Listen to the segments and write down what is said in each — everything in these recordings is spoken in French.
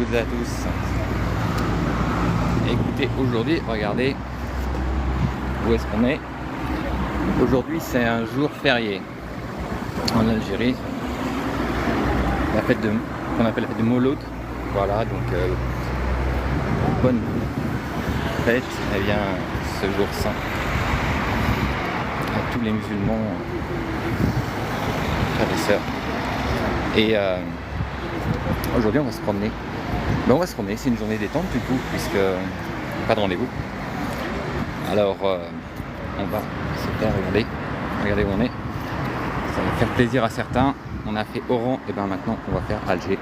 toutes et à tous. Écoutez, aujourd'hui, regardez où est-ce qu'on est. Aujourd'hui, c'est un jour férié en Algérie. La fête qu'on appelle la fête de Mouloud. Voilà, donc bonne fête, eh bien, ce jour saint à tous les musulmans, frères et sœurs. Et aujourd'hui, on va se promener. On va se promener, c'est une journée détente du coup, puisque pas de rendez-vous. Alors, on va se faire regardez où on est. Ça va faire plaisir à certains. On a fait Oran, et bien maintenant, on va faire Alger.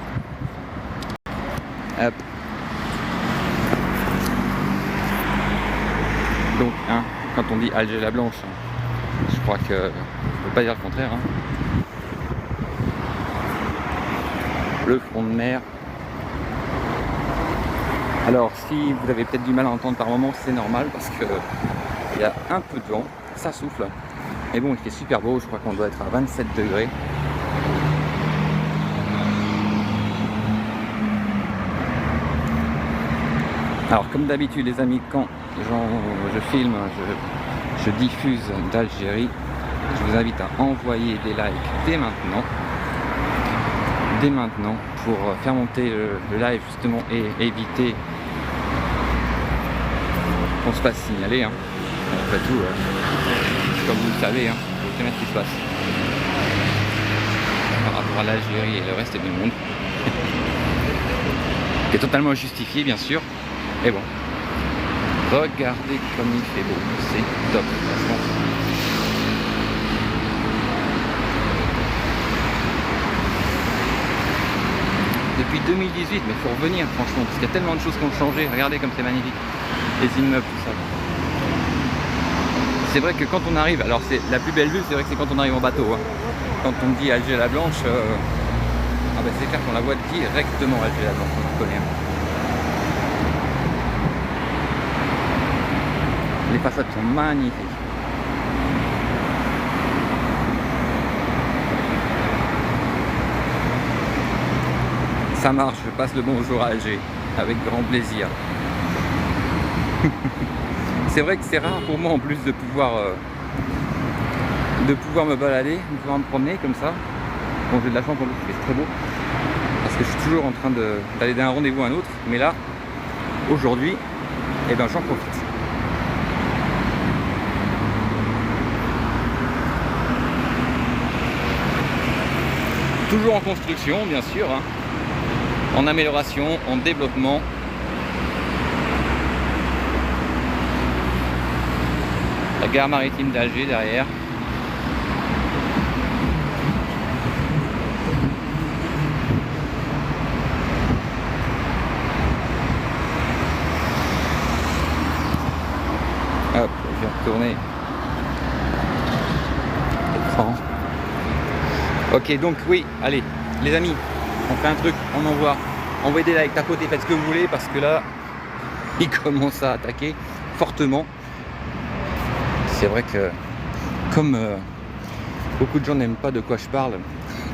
Hop. Donc, quand on dit Alger la Blanche, je crois que je ne peux pas dire le contraire. Le front de mer. Alors, si vous avez peut-être du mal à entendre par moment, c'est normal parce que il y a un peu de vent, ça souffle. Mais bon, il fait super beau, je crois qu'on doit être à 27 degrés. Alors, comme d'habitude, les amis, quand je filme, je diffuse d'Algérie, je vous invite à envoyer des likes dès maintenant pour faire monter le live justement et éviter qu'on se fasse signaler. Après tout, comme vous le savez, vous connaissez ce qui se passe par rapport à l'Algérie et le reste du monde, qui est totalement justifié bien sûr. Mais bon, regardez comme il fait beau, c'est top franchement. Depuis 2018, mais il faut revenir franchement, parce qu'il y a tellement de choses qui ont changé. Regardez comme c'est magnifique, les immeubles, tout ça. C'est vrai que quand on arrive, alors c'est la plus belle vue, c'est vrai que c'est quand on arrive en bateau. Quand on dit Alger la Blanche, c'est clair qu'on la voit directement Alger la Blanche, on connaît. Les façades sont magnifiques. Ça marche, je passe le bonjour à Alger, avec grand plaisir. C'est vrai que c'est rare pour moi en plus de pouvoir me balader, de pouvoir me promener comme ça. Bon, j'ai de la chance en plus, c'est très beau, parce que je suis toujours en train d'aller d'un rendez-vous à un autre, mais là, aujourd'hui, j'en profite. Toujours en construction, bien sûr, en amélioration, en développement. La gare maritime d'Alger derrière. Hop, je vais retourner. Écran. Ok, donc oui, allez, les amis, on fait un truc, on envoie. Envoyez des likes, tapotez, faites ce que vous voulez, parce que là, il commence à attaquer fortement. C'est vrai que, comme beaucoup de gens n'aiment pas de quoi je parle,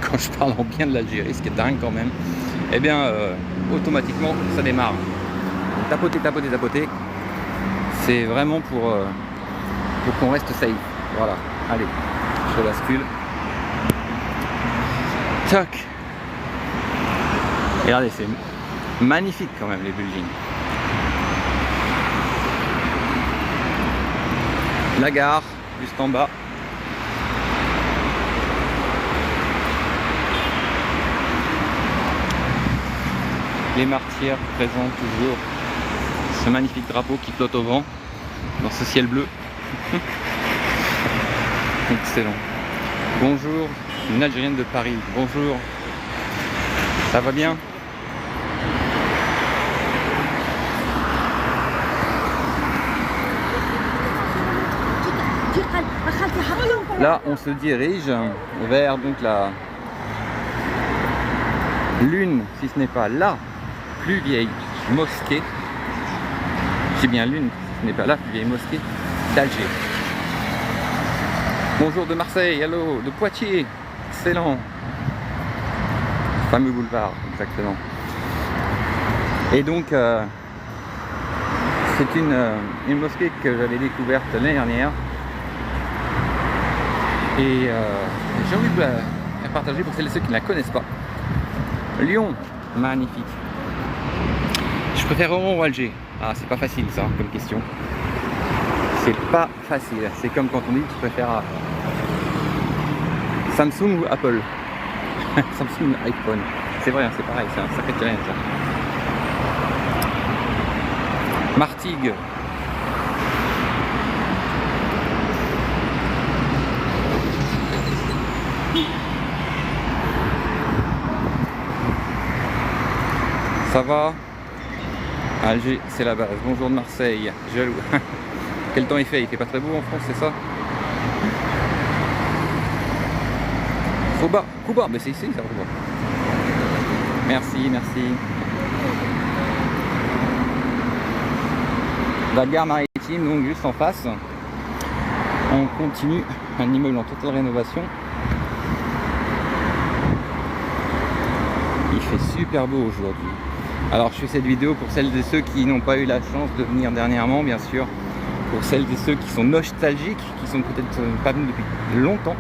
quand je parle en bien de l'Algérie, ce qui est dingue quand même, automatiquement, ça démarre. Donc, tapotez. C'est vraiment pour qu'on reste safe. Voilà, allez, je bascule. Tac. Regardez, c'est magnifique quand même les buildings. La gare, juste en bas. Les martyrs présentent toujours ce magnifique drapeau qui flotte au vent dans ce ciel bleu. Excellent. Bonjour, une Algérienne de Paris. Bonjour. Ça va bien ? Là, on se dirige vers donc l'une, si ce n'est pas la plus vieille mosquée. C'est bien l'une, si ce n'est pas la plus vieille mosquée d'Alger. Bonjour de Marseille, hello, de Poitiers, excellent. Fameux boulevard, exactement. Et donc c'est une mosquée que j'avais découverte l'année dernière. Et j'ai envie de la partager pour celles et ceux qui ne la connaissent pas. Lyon, magnifique. Je préfère Oran ou Alger? Ah, c'est pas facile ça comme question. C'est pas facile. C'est comme quand on dit tu préfères Samsung ou Apple. Samsung ou iPhone. C'est vrai, hein, c'est pareil, c'est un sacré challenge. Martigues. Ça va? Alger, c'est la base. Bonjour de Marseille. Jaloux. Quel temps il fait? Il fait pas très beau en France, c'est ça? Rouba, mais c'est ici ça, Rouba. Merci, merci. La gare maritime, donc juste en face. On continue un immeuble en totale rénovation. Il fait super beau aujourd'hui. Alors je fais cette vidéo pour celles et ceux qui n'ont pas eu la chance de venir dernièrement, bien sûr. Pour celles et ceux qui sont nostalgiques, qui sont peut-être pas venus depuis longtemps.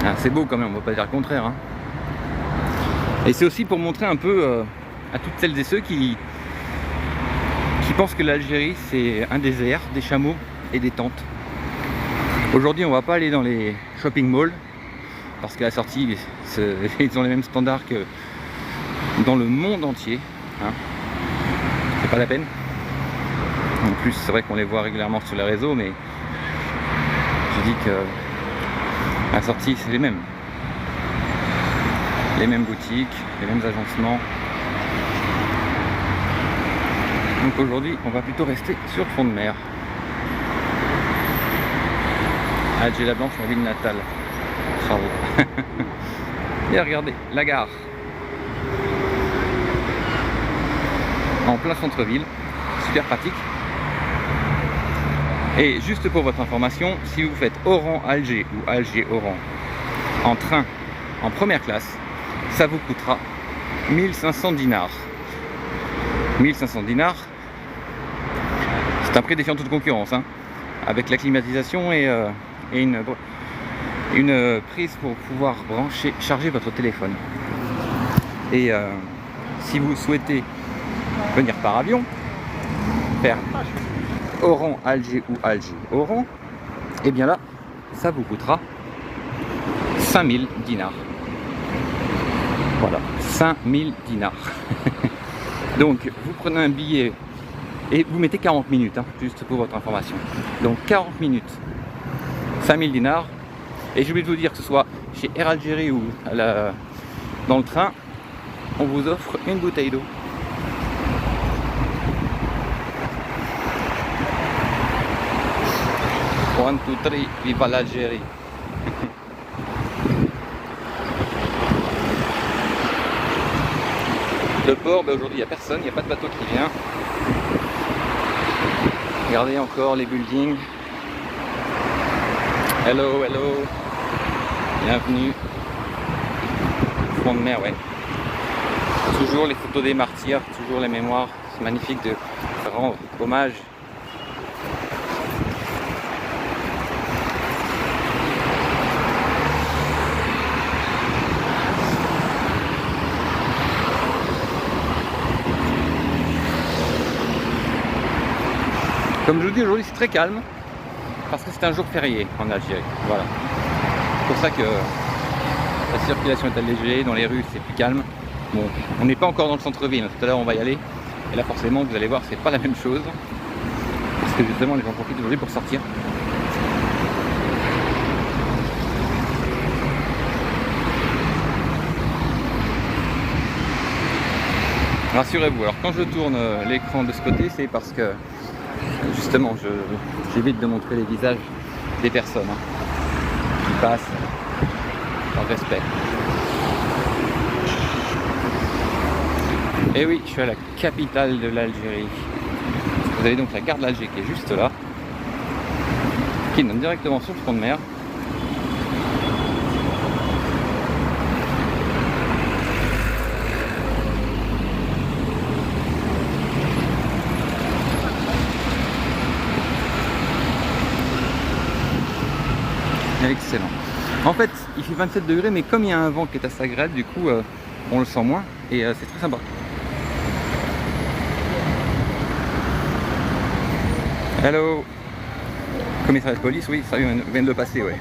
Ah, c'est beau quand même, on va pas dire le contraire. Hein. Et c'est aussi pour montrer un peu à toutes celles et ceux qui pensent que l'Algérie c'est un désert, des chameaux et des tentes. Aujourd'hui on va pas aller dans les shopping malls parce qu'à la sortie ils ont les mêmes standards que dans le monde entier. Hein. C'est pas la peine. En plus c'est vrai qu'on les voit régulièrement sur les réseaux, mais je dis que à la sortie c'est les mêmes boutiques, les mêmes agencements. Donc aujourd'hui on va plutôt rester sur le fond de mer. Alger la Blanche, ma ville natale. Bravo. Et regardez, la gare. En plein centre-ville, super pratique. Et juste pour votre information, si vous faites Oran-Alger ou Alger-Oran en train, en première classe, ça vous coûtera 1500 dinars. 1500 dinars, c'est un prix défiant toute concurrence, hein, avec la climatisation et une prise pour pouvoir charger votre téléphone. Et si vous souhaitez venir par avion, faire Oran, Alger ou Alger, Oran, et bien là, ça vous coûtera 5000 dinars. Voilà, 5000 dinars. Donc, vous prenez un billet et vous mettez 40 minutes, hein, juste pour votre information. Donc, 40 minutes, 5000 dinars. Et j'ai oublié de vous dire que ce soit chez Air Algérie ou dans le train, on vous offre une bouteille d'eau. One, two, three, viva l'Algérie. Le port, ben aujourd'hui il n'y a personne, il n'y a pas de bateau qui vient. Regardez encore les buildings. Hello, hello. Bienvenue. Front de mer, ouais. Toujours les photos des martyrs, toujours les mémoires. C'est magnifique de rendre hommage. Comme je vous dis, aujourd'hui c'est très calme parce que c'est un jour férié en Algérie. Voilà. C'est pour ça que la circulation est allégée, dans les rues c'est plus calme. Bon, on n'est pas encore dans le centre-ville, tout à l'heure on va y aller. Et là forcément vous allez voir c'est pas la même chose. Parce que justement les gens profitent aujourd'hui pour sortir. Rassurez-vous, alors quand je tourne l'écran de ce côté, c'est parce que justement j'évite de montrer les visages des personnes qui passent par respect. Et oui, je suis à la capitale de l'Algérie. Vous avez donc la gare de l'Alger qui est juste là. qui donne directement sur le front de mer. Excellent. En fait, il fait 27 degrés, mais comme il y a un vent qui est assez agréable, du coup, on le sent moins et c'est très sympa. Hello. Commissariat de police, oui, ça vient de le passer, ouais.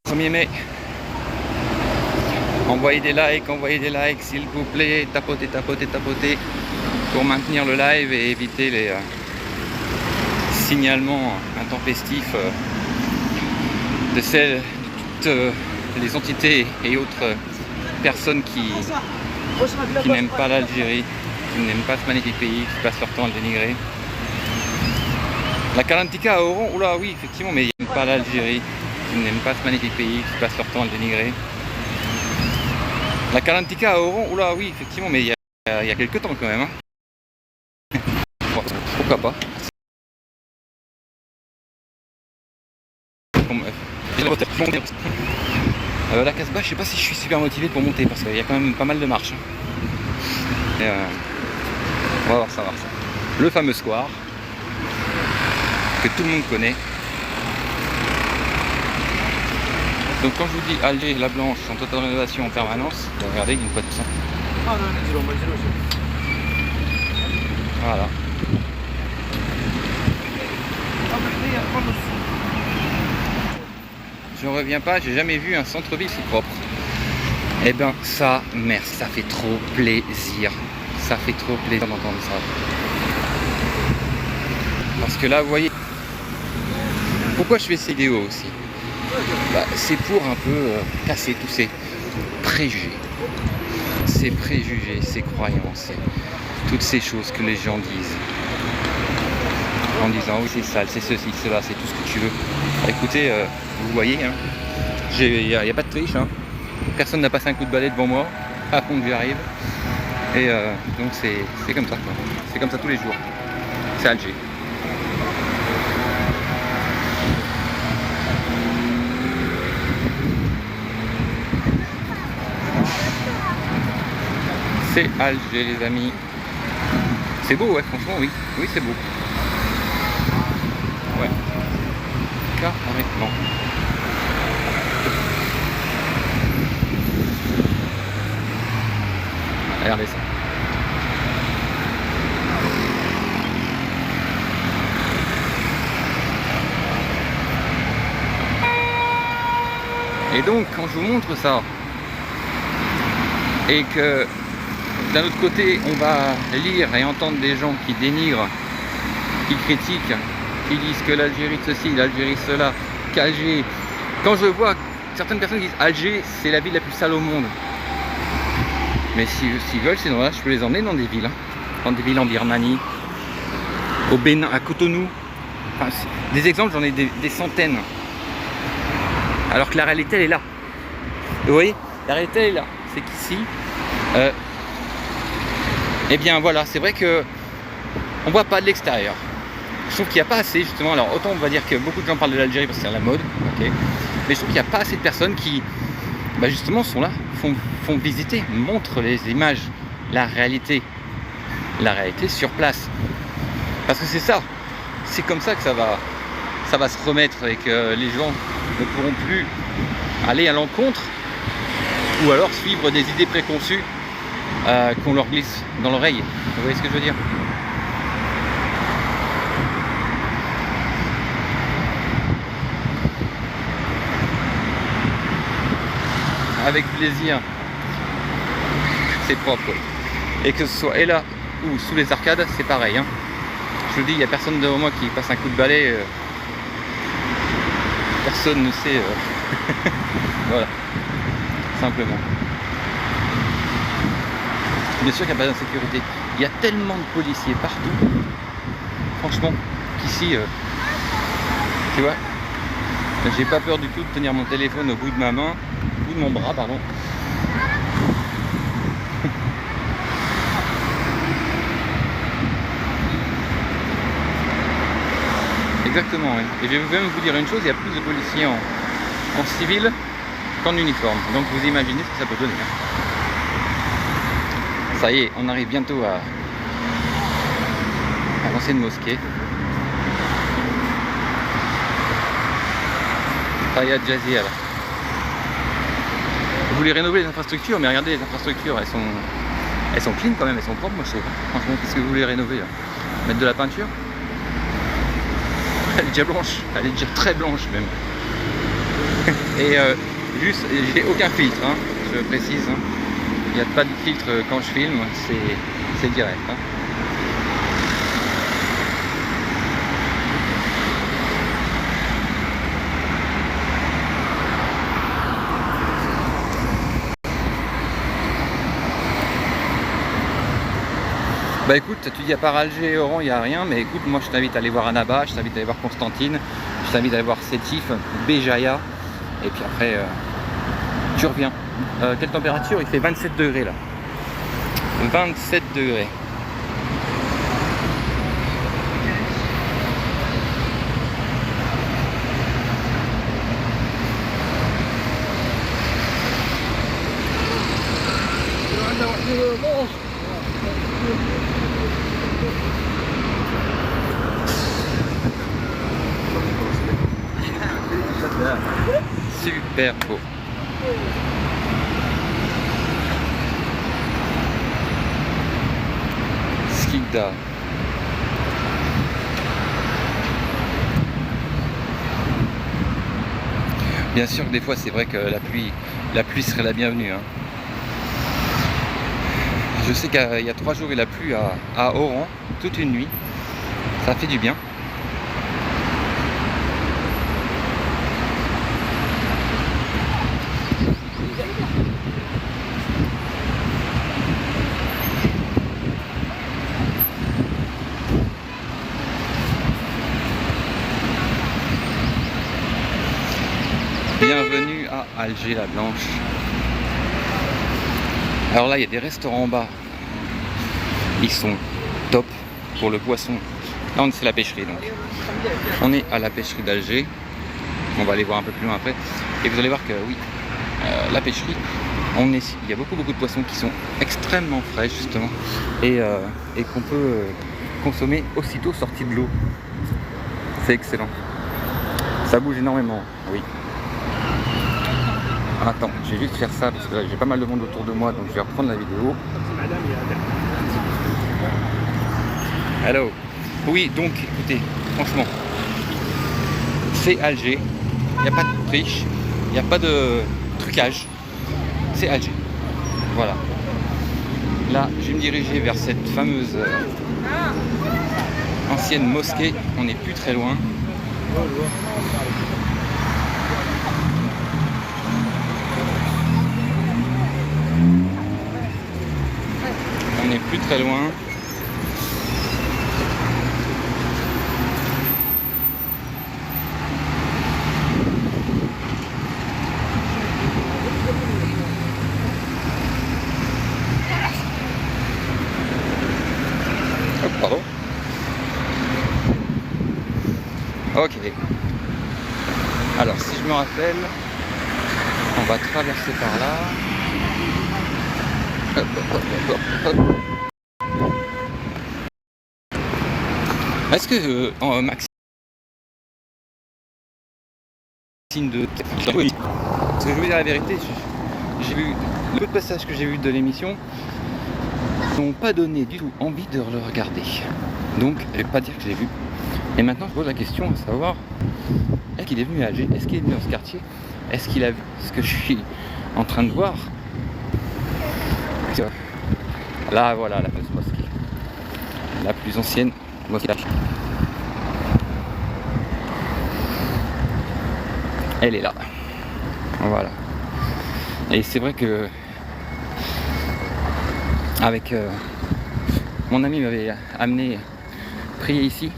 « 1er mai. Envoyez des likes, s'il vous plaît. Tapotez pour maintenir le live et éviter les signalements intempestifs de toutes les entités et autres personnes qui n'aiment pas l'Algérie, qui n'aiment pas ce magnifique pays, qui passent leur temps à le dénigrer. La Kalantika à Oran, oula oui effectivement, mais ils n'aiment pas l'Algérie, qui n'aiment pas ce magnifique pays, qui passent leur temps à le dénigrer. La Kalantika à Oran, oula oui effectivement, mais il y a quelques temps quand même. Hein. Pourquoi pas. La Casbah, je sais pas si je suis super motivé pour monter parce qu'il y a quand même pas mal de marches. Et, on va voir ça, Le fameux square que tout le monde connaît. Donc quand je vous dis Alger, la Blanche en totale rénovation en permanence, regardez une fois de ça. Voilà. Je reviens pas, j'ai jamais vu un centre-ville si propre. Eh ben ça, merde, ça fait trop plaisir. Ça fait trop plaisir d'entendre ça. Parce que là, vous voyez, pourquoi je fais ces vidéos aussi? Bah, c'est pour un peu casser tous ces préjugés. Ces préjugés, ces croyances, toutes ces choses que les gens disent. En disant oui c'est sale, c'est ceci, cela, c'est tout ce que tu veux. Écoutez, vous voyez, hein, il n'y a pas de triche, hein. Personne n'a passé un coup de balai devant moi avant que j'y arrive. Et donc c'est comme ça, quoi. C'est comme ça tous les jours. C'est Alger. C'est Alger les amis. C'est beau, ouais, franchement, oui. Oui, c'est beau. Ouais. Carrément. Regardez ça. Et donc, quand je vous montre ça, et que d'un autre côté, on va lire et entendre des gens qui dénigrent, qui critiquent, qui disent que l'Algérie ceci, l'Algérie cela, qu'Alger. Quand je vois certaines personnes qui disent Alger, c'est la ville la plus sale au monde. Mais s'ils veulent, sinon là, je peux les emmener dans des villes. Hein. Dans des villes en Birmanie, au Bénin, à Cotonou. Enfin, des exemples, j'en ai des centaines. Alors que la réalité, elle est là. Vous voyez, la réalité, elle est là. C'est qu'ici, eh bien voilà, c'est vrai que on voit pas de l'extérieur. Je trouve qu'il n'y a pas assez justement, alors autant on va dire que beaucoup de gens parlent de l'Algérie parce que c'est à la mode, ok, mais je trouve qu'il n'y a pas assez de personnes qui bah justement sont là, font visiter, montrent les images, la réalité sur place. Parce que c'est ça, c'est comme ça que ça va se remettre et que les gens ne pourront plus aller à l'encontre ou alors suivre des idées préconçues qu'on leur glisse dans l'oreille. Vous voyez ce que je veux dire? Avec plaisir, c'est propre. Et que ce soit et là ou sous les arcades, c'est pareil. Hein. Je vous dis, il n'y a personne devant moi qui passe un coup de balai. Personne ne sait. Voilà, simplement. Bien sûr qu'il n'y a pas d'insécurité. Il y a tellement de policiers partout. Franchement, qu'ici, tu vois, j'ai pas peur du tout de tenir mon téléphone au bout de ma main, au bout de mon bras, pardon. Exactement, oui. Et je vais même vous dire une chose, il y a plus de policiers en civil qu'en uniforme. Donc vous imaginez ce que ça peut donner. Ça y est, on arrive bientôt à l'ancienne mosquée. Riyad Jazia là. Vous voulez rénover les infrastructures, mais regardez les infrastructures, elles sont clean quand même, elles sont propres moi je trouve. Franchement, qu'est-ce que vous voulez rénover là? Mettre de la peinture? Elle est déjà blanche, elle est déjà très blanche même. Et juste, j'ai aucun filtre, hein, je précise. Hein. Il n'y a pas de filtre quand je filme, c'est direct. Hein. Bah écoute, tu dis à part Alger et Oran, il n'y a rien, mais écoute, moi je t'invite à aller voir Annaba, je t'invite à aller voir Constantine, je t'invite à aller voir Sétif, Béjaïa, et puis après tu reviens. Quelle température? Il fait 27 degrés là. 27 degrés. Super beau. Skikda. Bien sûr que des fois c'est vrai que la pluie serait la bienvenue. Hein. Je sais qu'il y a 3 jours il a plu à Oran, toute une nuit. Ça fait du bien. Bienvenue à Alger la Blanche. Alors là il y a des restaurants en bas. Ils sont top pour le poisson. Là c'est la pêcherie donc. On est à la pêcherie d'Alger. On va aller voir un peu plus loin après. Et vous allez voir que oui, la pêcherie, il y a beaucoup de poissons qui sont extrêmement frais justement. Et qu'on peut consommer aussitôt sorti de l'eau. C'est excellent. Ça bouge énormément, oui. Attends, je vais juste faire ça parce que là j'ai pas mal de monde autour de moi donc je vais reprendre la vidéo. Hello. Oui, donc écoutez, franchement, c'est Alger. Il n'y a pas de triche, il n'y a pas de trucage. C'est Alger. Voilà. Là, je vais me diriger vers cette fameuse ancienne mosquée. On n'est plus très loin. On n'est plus très loin. Oh, pardon. Ok. Alors si je me rappelle, on va traverser par là. Hop, hop, hop, hop, hop. Est-ce que Maxime de... Oui. Parce que je vais vous dire la vérité, j'ai vu le peu de passages que j'ai vu de l'émission n'ont pas donné du tout envie de le regarder. Donc je vais pas dire que j'ai vu. Et maintenant je pose la question à savoir, est-ce qu'il est venu à Alger? Est-ce qu'il est venu dans ce quartier? Est-ce qu'il a vu ce que je suis en train de voir? Là voilà la fameuse mosquée. La plus ancienne mosquée. Elle est là. Voilà. Et c'est vrai que avec mon ami m'avait amené prier ici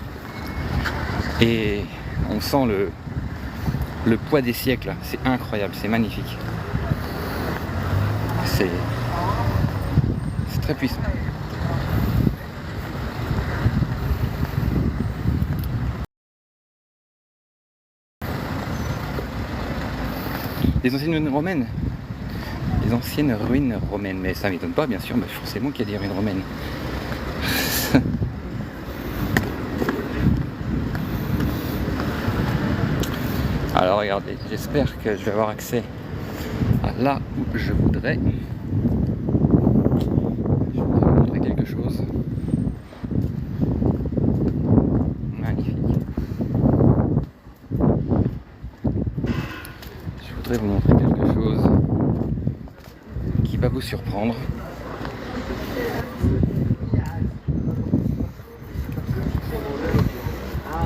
et on sent le poids des siècles. C'est incroyable, c'est magnifique. C'est très puissant. des anciennes ruines romaines. Les anciennes ruines romaines. Mais ça m'étonne pas, bien sûr, bah, forcément qu'il y a des ruines romaines. Alors regardez, j'espère que je vais avoir accès à là où je voudrais. Je voudrais vous montrer quelque chose. Magnifique. Je voudrais vous montrer quelque chose qui va vous surprendre.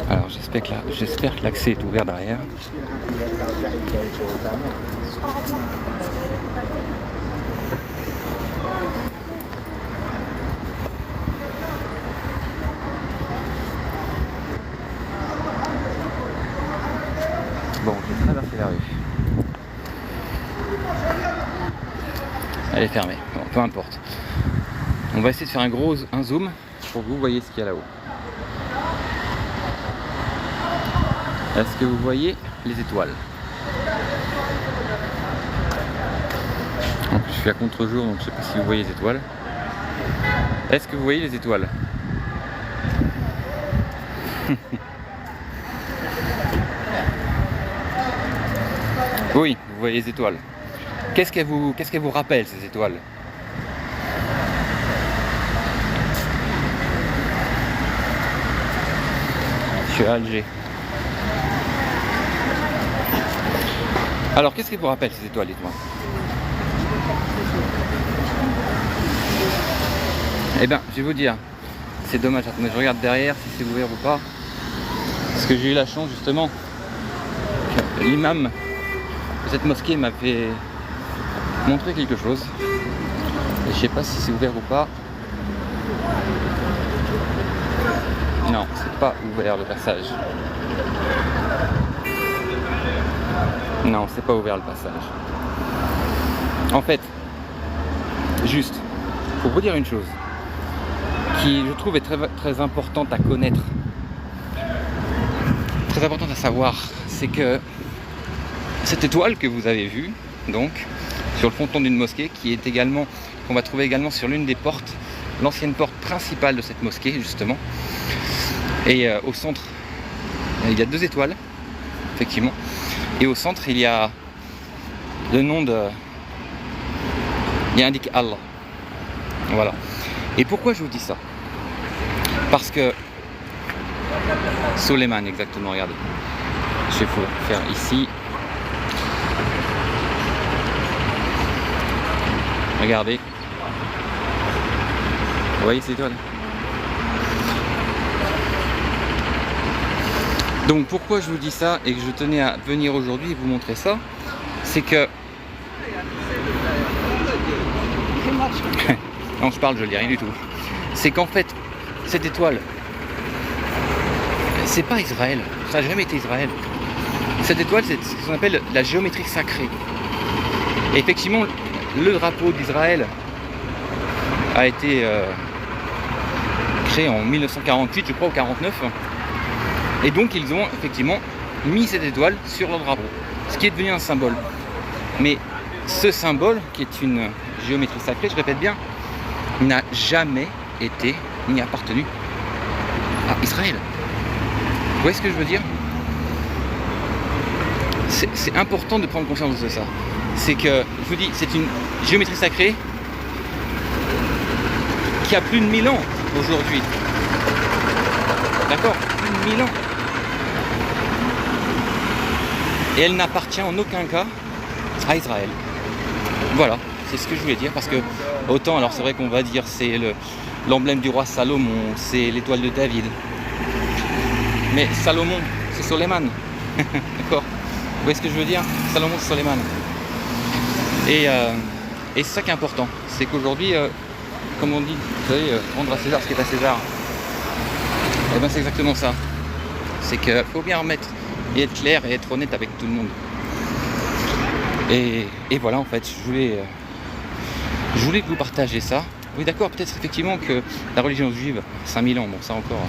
Alors j'espère que l'accès est ouvert derrière. Bon, je vais traverser la rue. Elle est fermée, bon, peu importe. On va essayer de faire un zoom pour que vous voyez ce qu'il y a là-haut. Est-ce que vous voyez les étoiles? Je suis à contre-jour, donc je ne sais pas si vous voyez les étoiles. Est-ce que vous voyez les étoiles? Oui, vous voyez les étoiles. Qu'est-ce qu'elles vous rappellent, ces étoiles? Je suis à Alger. Alors, qu'est-ce qui vous rappelle ces étoiles, dites-moi? Eh bien, je vais vous dire, c'est dommage, attendez, je regarde derrière si c'est ouvert ou pas. Parce que j'ai eu la chance, justement, que l'imam de cette mosquée m'a fait montrer quelque chose. Et je sais pas si c'est ouvert ou pas. Non, c'est pas ouvert le passage. Non, c'est pas ouvert le passage. En fait, juste pour vous dire une chose qui, je trouve, est très importante à connaître, très importante à savoir, c'est que cette étoile que vous avez vue, donc, sur le fronton d'une mosquée, qu'on va trouver également sur l'une des portes, l'ancienne porte principale de cette mosquée, justement. Et au centre, il y a 2 étoiles, effectivement. Et au centre, il y a le nom de... Il y a indiqué Allah. Voilà. Et pourquoi je vous dis ça? Parce que... Soleiman, exactement, regardez. Je vais vous faire ici. Regardez. Vous voyez ces étoiles? Donc pourquoi je vous dis ça et que je tenais à venir aujourd'hui et vous montrer ça, c'est que... Non, je parle, je lis rien du tout. C'est qu'en fait, cette étoile, c'est pas Israël, ça n'a jamais été Israël. Cette étoile, c'est ce qu'on appelle la géométrie sacrée. Et effectivement, le drapeau d'Israël a été créé en 1948, je crois, ou 49. Et donc ils ont effectivement mis cette étoile sur leur drapeau, ce qui est devenu un symbole. Mais ce symbole, qui est une géométrie sacrée, je répète bien, n'a jamais été ni appartenu à Israël. Vous voyez ce que je veux dire? C'est important de prendre conscience de ça. C'est que, je vous dis, c'est une géométrie sacrée qui a plus de 1000 ans aujourd'hui. D'accord? Plus de 1000 ans. Et elle n'appartient en aucun cas à Israël. Voilà, c'est ce que je voulais dire, parce que autant, alors c'est vrai qu'on va dire c'est l'emblème du roi Salomon, c'est l'étoile de David. Mais Salomon, c'est Soleiman. D'accord? Vous voyez ce que je veux dire? Salomon, c'est Soleiman. Et c'est ça qui est important, c'est qu'aujourd'hui, comme on dit, vous savez, rendre à César ce qui est à César. Et bien c'est exactement ça. C'est qu'il faut bien remettre et être clair et être honnête avec tout le monde. Et voilà, en fait, je voulais vous partager ça. Oui, d'accord, peut-être effectivement que la religion juive, 5000 ans, bon ça encore,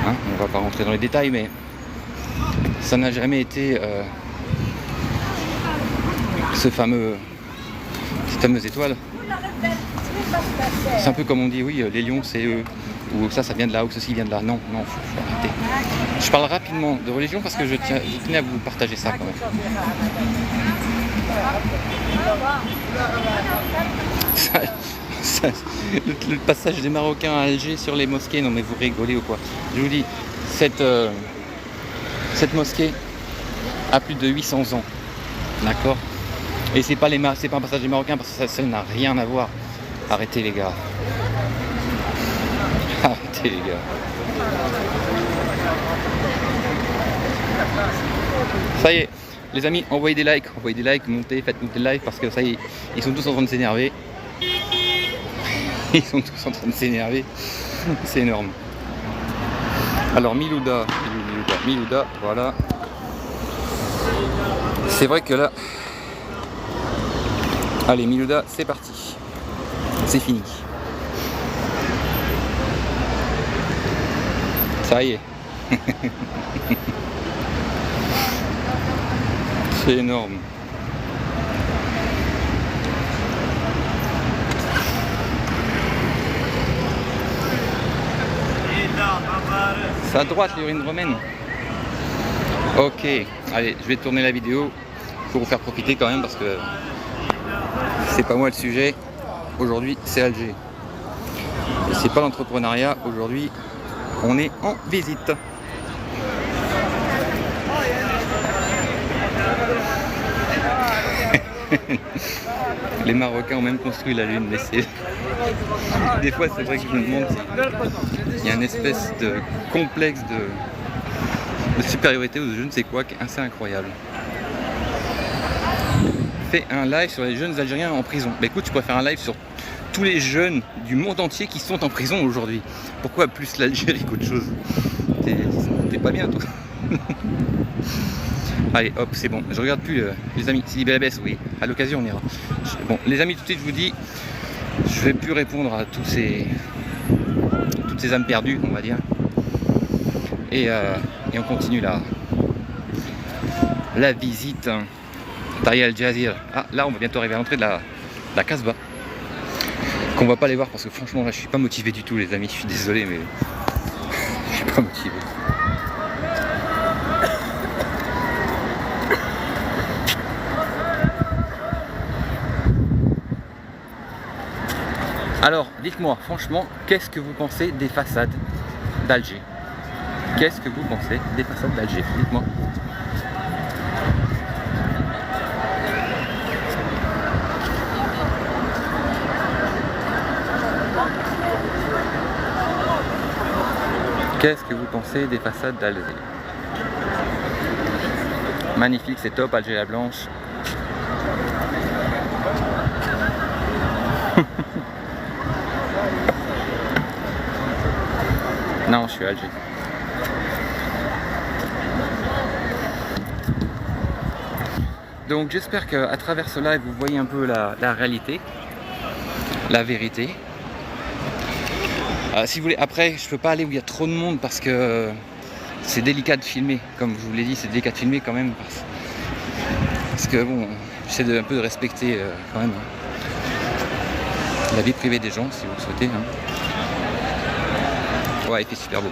hein, on va pas rentrer dans les détails, mais ça n'a jamais été cette fameuse étoile. C'est un peu comme on dit, oui, les lions c'est eux, ou ça vient de là, ou ceci vient de là. Non, faut arrêter. Je parle rapidement de religion parce que je tenais à vous partager ça quand même. Le passage des Marocains à Alger sur les mosquées, non mais vous rigolez ou quoi? Je vous dis, cette mosquée a plus de 800 ans, d'accord? Et c'est pas un passage des Marocains parce que ça n'a rien à voir. Arrêtez les gars. Arrêtez les gars. Ça y est, les amis, envoyez des likes, montez, faites monter le live parce que ça y est, ils sont tous en train de s'énerver. Ils sont tous en train de s'énerver. C'est énorme. Alors Milouda, voilà. C'est vrai que là... Allez Milouda, c'est parti. C'est fini. Ça y est. C'est énorme. C'est à droite l'urine romaine. Ok, allez, je vais tourner la vidéo pour vous faire profiter quand même parce que c'est pas moi le sujet. Aujourd'hui c'est Alger. Et c'est pas l'entrepreneuriat. Aujourd'hui on est en visite. Les Marocains ont même construit la lune, mais c'est... Des fois c'est vrai que je me demande s'il y a une espèce de complexe de supériorité ou de je ne sais quoi qui est assez incroyable. Fais un live sur les jeunes Algériens en prison. Bah écoute, je pourrais faire un live sur tous les jeunes du monde entier qui sont en prison aujourd'hui. Pourquoi plus l'Algérie qu'autre chose? T'es pas bien toi. Allez hop, c'est bon, je regarde plus les amis. Sidi Belabès, oui, à l'occasion on ira. Bon, les amis, tout de suite je vous dis, je vais plus répondre à toutes ces âmes perdues, on va dire. Et on continue la visite. Tariq El Jazir. Ah, là on va bientôt arriver à l'entrée de la Casbah. Qu'on va pas aller voir parce que franchement là je suis pas motivé du tout les amis, je suis désolé mais je suis pas motivé. Alors, dites-moi, franchement, qu'est-ce que vous pensez des façades d'Alger? Qu'est-ce que vous pensez des façades d'Alger? Dites-moi. Qu'est-ce que vous pensez des façades d'Alger? Magnifique, c'est top, Alger la Blanche. Non, je suis à Alger. Donc j'espère qu'à travers ce live, vous voyez un peu la réalité, la vérité. Si vous voulez, après, je peux pas aller où il y a trop de monde parce que c'est délicat de filmer. Comme je vous l'ai dit, c'est délicat de filmer quand même. Parce que bon, j'essaie un peu de respecter quand même la vie privée des gens, si vous le souhaitez. Hein. Ouais, il fait super beau.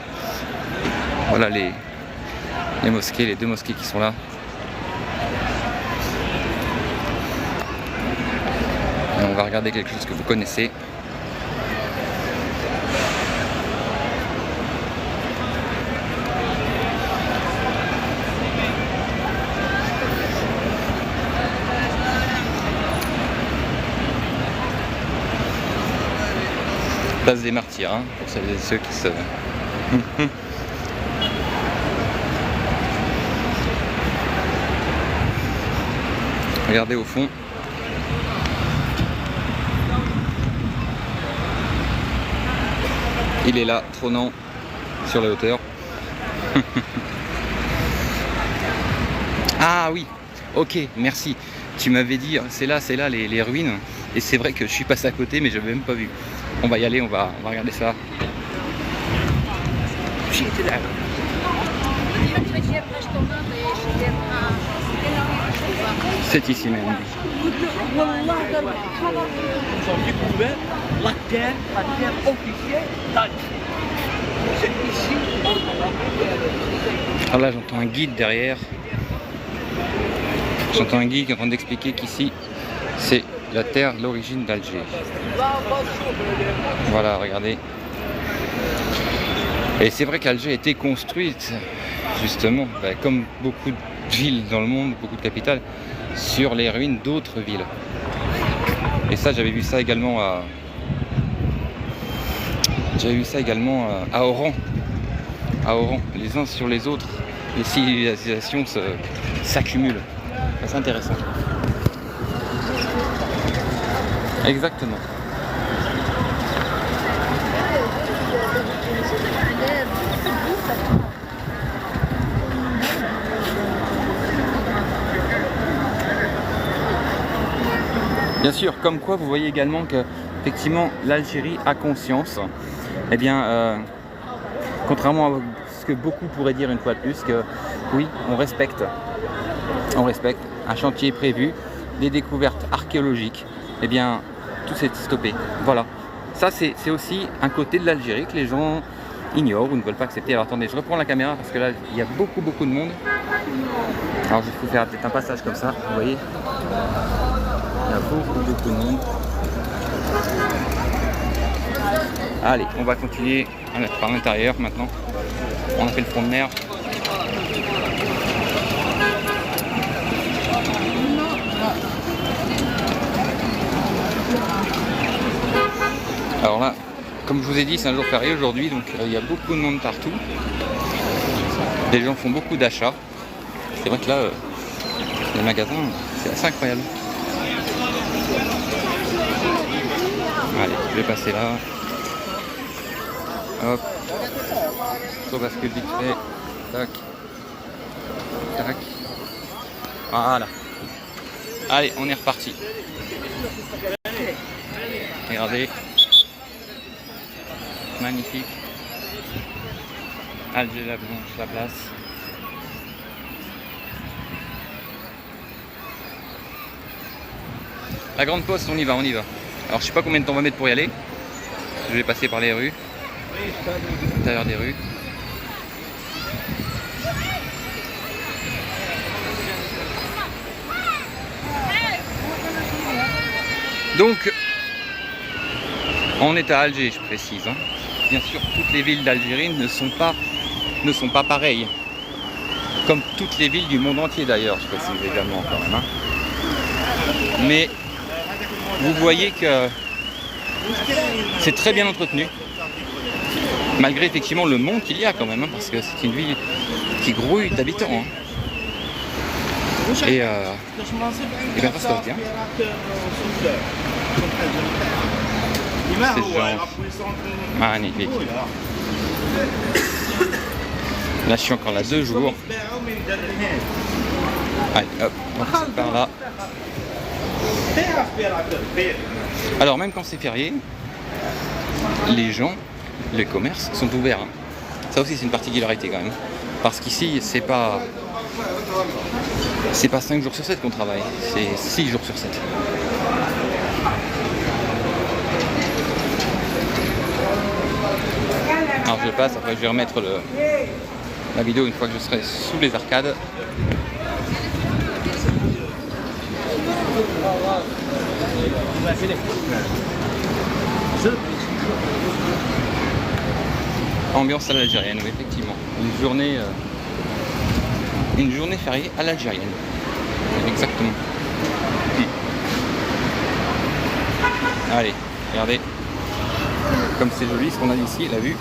Voilà les mosquées, les deux mosquées qui sont là. Et on va regarder quelque chose que vous connaissez. Place des Martyrs, hein, pour celles et ceux qui se... Regardez au fond. Il est là, trônant sur la hauteur. Ah oui, ok, merci. Tu m'avais dit, c'est là les ruines. Et c'est vrai que je suis passé à côté, mais je n'avais même pas vu. On va y aller, on va regarder ça. C'est ici même. Ils ont découvert la terre officielle d'Alger. C'est ici qu'on a. Alors là, j'entends un guide derrière. J'entends un guide qui est en train d'expliquer qu'ici, c'est la terre, l'origine d'Alger. Voilà, regardez. Et c'est vrai qu'Alger a été construite, justement, comme beaucoup de villes dans le monde, beaucoup de capitales, sur les ruines d'autres villes. Et ça, j'avais vu ça également à... à Oran. À Oran, les uns sur les autres, les civilisations s'accumulent. C'est intéressant. Exactement. Bien sûr, comme quoi vous voyez également que effectivement l'Algérie a conscience, eh bien, contrairement à ce que beaucoup pourraient dire une fois de plus, que oui, on respecte un chantier prévu, des découvertes archéologiques, eh bien, tout s'est stoppé. Voilà. Ça, c'est aussi un côté de l'Algérie que les gens ignorent ou ne veulent pas accepter. Alors attendez, je reprends la caméra parce que là, il y a beaucoup de monde. Alors je vais vous faire peut-être un passage comme ça, vous voyez. Il y a beaucoup de monde. Allez, on va continuer à mettre par l'intérieur maintenant. On a fait le front de mer. Alors là, comme je vous ai dit, c'est un jour férié aujourd'hui, donc il y a beaucoup de monde partout. Les gens font beaucoup d'achats. C'est vrai que là, les magasins, c'est assez incroyable. Allez, je vais passer là. Hop. Sur bascule vite fait. Tac. Tac. Voilà. Allez, on est reparti. Regardez. Magnifique. Alger la Blanche, la place. La grande poste, on y va. Alors je sais pas combien de temps on va mettre pour y aller. Je vais passer par les rues. À l'intérieur des rues. Donc, on est à Alger, je précise. Hein. Bien sûr, toutes les villes d'Algérie ne sont pas pareilles. Comme toutes les villes du monde entier d'ailleurs, je précise également quand même. Hein. Mais vous voyez que c'est très bien entretenu. Malgré effectivement le monde qu'il y a quand même, hein, parce que c'est une ville qui grouille d'habitants. Hein. Et bien ça se passe bien. C'est genre magnifique. Là je suis encore là 2 jours. Allez hop, on passe par là. Alors même quand c'est férié, les gens, les commerces sont ouverts. Hein. Ça aussi c'est une particularité quand même. Parce qu'ici c'est pas 5 jours sur 7 qu'on travaille, c'est 6 jours sur 7. Alors je passe, après je vais remettre la vidéo une fois que je serai sous les arcades. Ambiance à l'algérienne, oui, effectivement. Une journée fériée à l'algérienne. Exactement. Allez, regardez. Comme c'est joli ce qu'on a ici, la vue.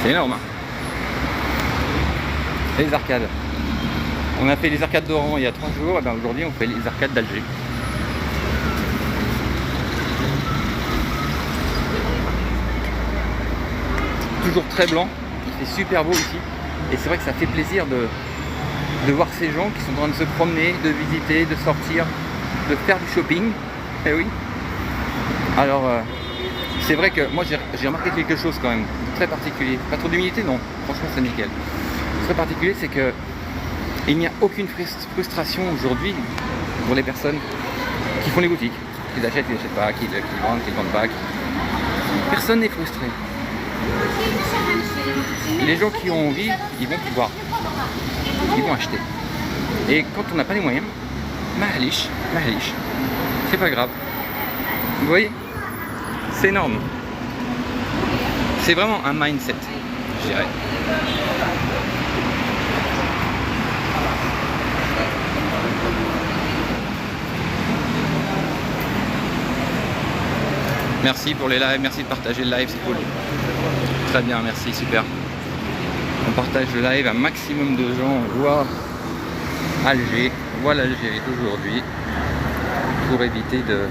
C'est énorme. Hein. Les arcades. On a fait les arcades d'Oran il y a 3 jours, et bien aujourd'hui on fait les arcades d'Alger. Toujours très blanc, il fait super beau ici. Et c'est vrai que ça fait plaisir de voir ces gens qui sont en train de se promener, de visiter, de sortir, de faire du shopping. Eh oui. Alors, c'est vrai que moi j'ai remarqué quelque chose quand même, très particulier. Pas trop d'humidité, non. Franchement, c'est nickel. très particulier, c'est que il n'y a aucune frustration aujourd'hui pour les personnes qui font les boutiques, qui achètent, qui n'achètent pas, qui vendent, qui ne vendent pas. Personne n'est frustré. Les gens qui ont envie, ils vont pouvoir, ils vont acheter. Et quand on n'a pas les moyens, mahalish, c'est pas grave. Vous voyez, c'est énorme. C'est vraiment un mindset, je dirais. Merci pour les lives, merci de partager le live, c'est cool. Très bien, merci, super. On partage le live, un maximum de gens voient Alger, voient l'Algérie d'aujourd'hui, pour éviter de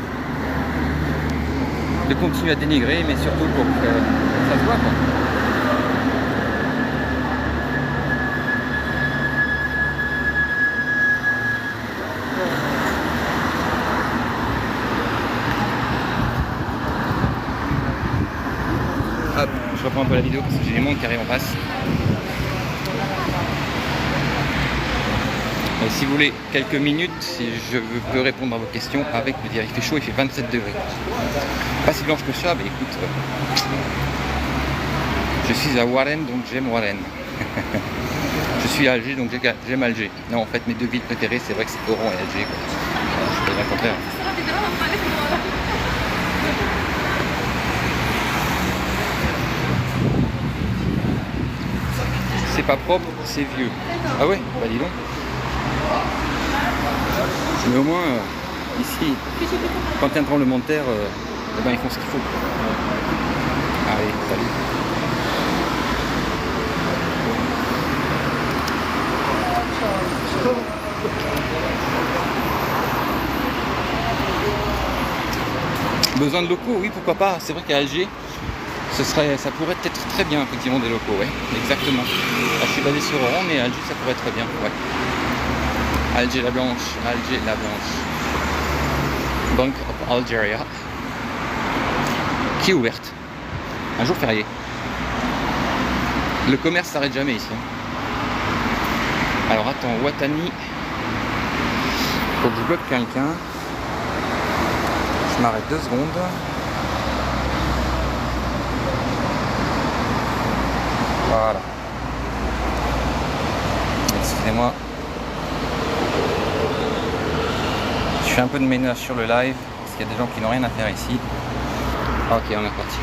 continuer à dénigrer, mais surtout pour que ça se voit, quoi. Hop, je reprends un peu la vidéo parce que j'ai des mondes qui arrivent en face. Si vous voulez quelques minutes, si je peux répondre à vos questions avec plaisir. Il fait chaud, il fait 27 degrés. Pas si blanche que ça, mais écoute, je suis à Warren, donc j'aime Warren. Je suis à Alger, donc j'aime Alger. Non, en fait, mes deux villes préférées, c'est vrai que c'est Oran et Alger. Je peux le contraire. C'est pas propre, c'est vieux. Ah ouais, bah dis donc. Mais au moins, ici, quand il y a un tremblement de terre, eh ben, ils font ce qu'il faut. Allez, salut. Besoin de locaux, oui, pourquoi pas. C'est vrai qu'à Alger, ça pourrait être très bien, effectivement, des locaux, ouais, exactement. Là, je suis basé sur Oran, mais Alger, ça pourrait être très bien, ouais. Alger la Blanche, Alger la Blanche. Bank of Algeria. Qui est ouverte. Un jour férié. Le commerce s'arrête jamais ici. Alors attends, Watani. Faut que je bloque quelqu'un. Je m'arrête 2 secondes. Voilà. Excusez-moi. Je fais un peu de ménage sur le live parce qu'il y a des gens qui n'ont rien à faire ici. Ok, on est parti.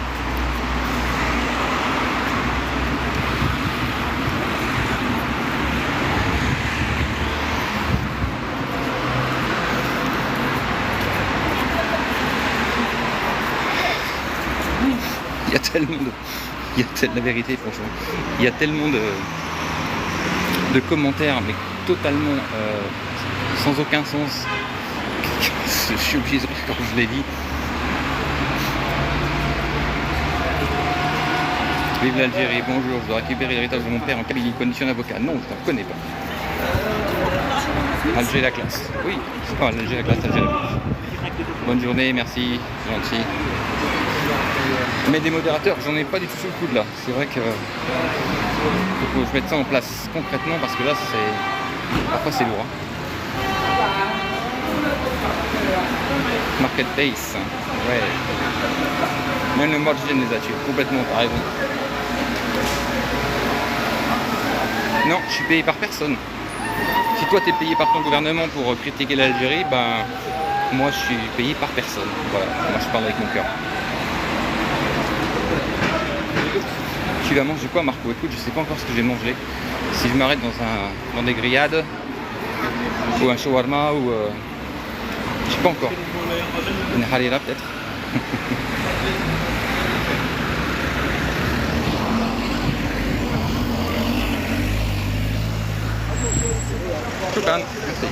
Il y a tellement de... la vérité, franchement. Il y a tellement de commentaires, mais totalement sans aucun sens. Je suis obligé de rire quand je l'ai dit. Vive l'Algérie, bonjour, je dois récupérer l'héritage de mon père en cabinet de condition d'avocat. Non, je ne connais pas. Alger la classe. Oui, c'est pas Alger la classe, Alger la classe. Bonne journée, merci, c'est gentil. Mais des modérateurs, j'en ai pas du tout sous le coude là. C'est vrai que faut que je mette ça en place concrètement parce que là, parfois c'est lourd. Marketplace, ouais. Même le margin les attire complètement, t'as raison. Non, je suis payé par personne. Si toi t'es payé par ton gouvernement pour critiquer l'Algérie, ben moi je suis payé par personne. Voilà, moi je parle avec mon cœur. Tu vas manger quoi, Marco? Écoute, je sais pas encore ce que je vais manger. Si je m'arrête dans des grillades ou un shawarma ou je sais pas encore. Une harira peut-être. Shukran. Merci.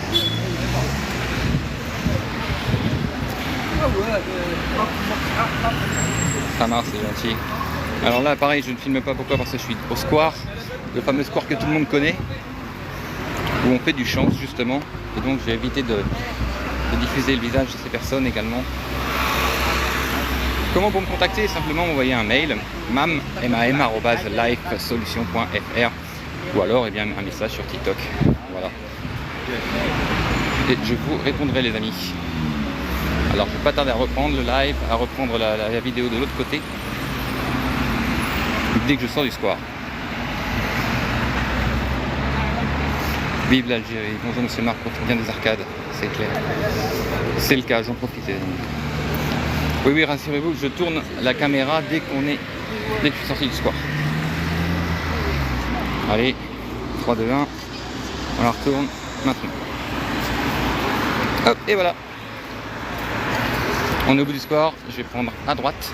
Ça marche, c'est gentil. Alors là, pareil, je ne filme pas. Pourquoi? Parce que je suis au square, le fameux square que tout le monde connaît, où on fait du chant justement. Et donc j'ai évité de diffuser le visage de ces personnes également. Comment pour me contacter? Simplement m'envoyer un mail mam@lifesolution.fr Ou alors, eh bien, un message sur TikTok. Voilà. Et je vous répondrai, les amis. Alors, je ne vais pas tarder à reprendre le live, à reprendre la vidéo de l'autre côté. Dès que je sors du square. Vive l'Algérie. Bonjour monsieur Marc, profite bien des arcades. C'est clair. C'est le cas, j'en profite. Oui, oui, rassurez-vous, je tourne la caméra dès que je suis sorti du square. Allez, 3, 2, 1. On la retourne maintenant. Hop, et voilà. On est au bout du square. Je vais prendre à droite.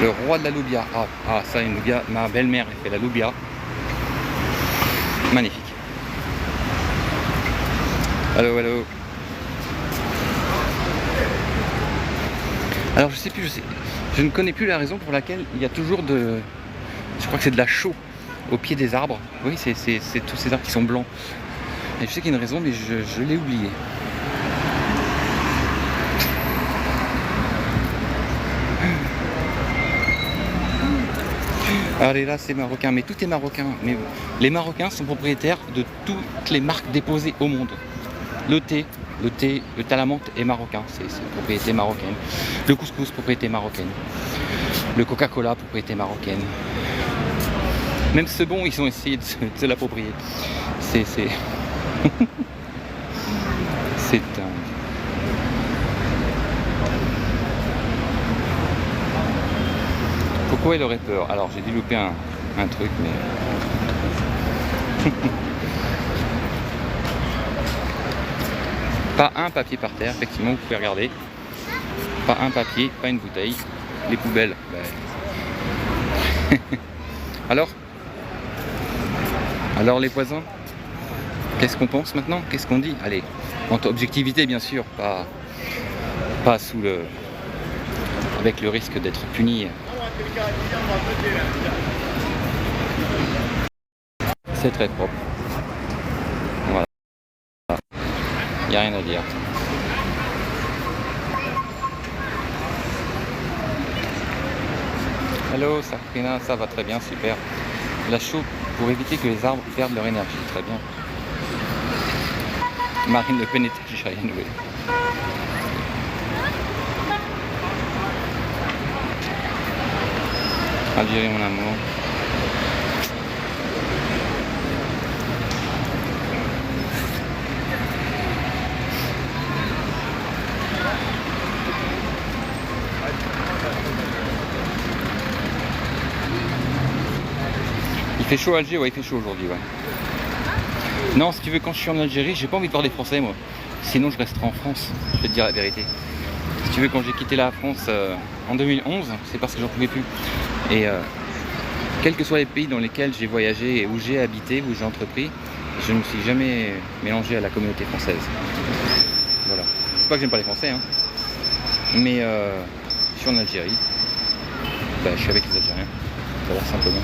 Le roi de la loubia. Ah, ça, une loubia. Ma belle-mère a fait la loubia. Magnifique. Allô, allô. Alors, je ne connais plus la raison pour laquelle il y a toujours je crois que c'est de la chaux au pied des arbres. Oui, c'est tous ces arbres qui sont blancs. Et je sais qu'il y a une raison, mais je l'ai oublié. Allez, là c'est marocain, mais tout est marocain. Mais les Marocains sont propriétaires de toutes les marques déposées au monde. Le thé, le thé à la menthe est marocain, c'est propriété marocaine. Le couscous, propriété marocaine. Le Coca-Cola, propriété marocaine. Même ce bon, ils ont essayé de se l'approprier. C'est c'est un... Pourquoi il aurait peur? Alors j'ai dû louper un truc, mais... Pas un papier par terre, effectivement, vous pouvez regarder. Pas un papier, pas une bouteille. Les poubelles. Ben... Alors les voisins, qu'est-ce qu'on pense maintenant? Qu'est-ce qu'on dit? Allez, en objectivité bien sûr, pas sous le... avec le risque d'être puni. C'est très propre. Voilà. Il n'y a rien à dire. Hello Sabrina, ça va très bien, super. La chaux pour éviter que les arbres perdent leur énergie, très bien. Marine Le Pen est algérienne, oui. Algérie mon amour. Il fait chaud à Alger, ouais, il fait chaud aujourd'hui, ouais. Non, si tu veux, quand je suis en Algérie, j'ai pas envie de parler français, moi. Sinon, je resterai en France, je vais te dire la vérité. Si tu veux, quand j'ai quitté la France en 2011, c'est parce que j'en pouvais plus. Et quels que soient les pays dans lesquels j'ai voyagé, où j'ai habité, où j'ai entrepris, je ne me suis jamais mélangé à la communauté française. Voilà. C'est pas que j'aime pas les Français, hein. Mais je suis en Algérie. Bah, je suis avec les Algériens. Voilà, simplement.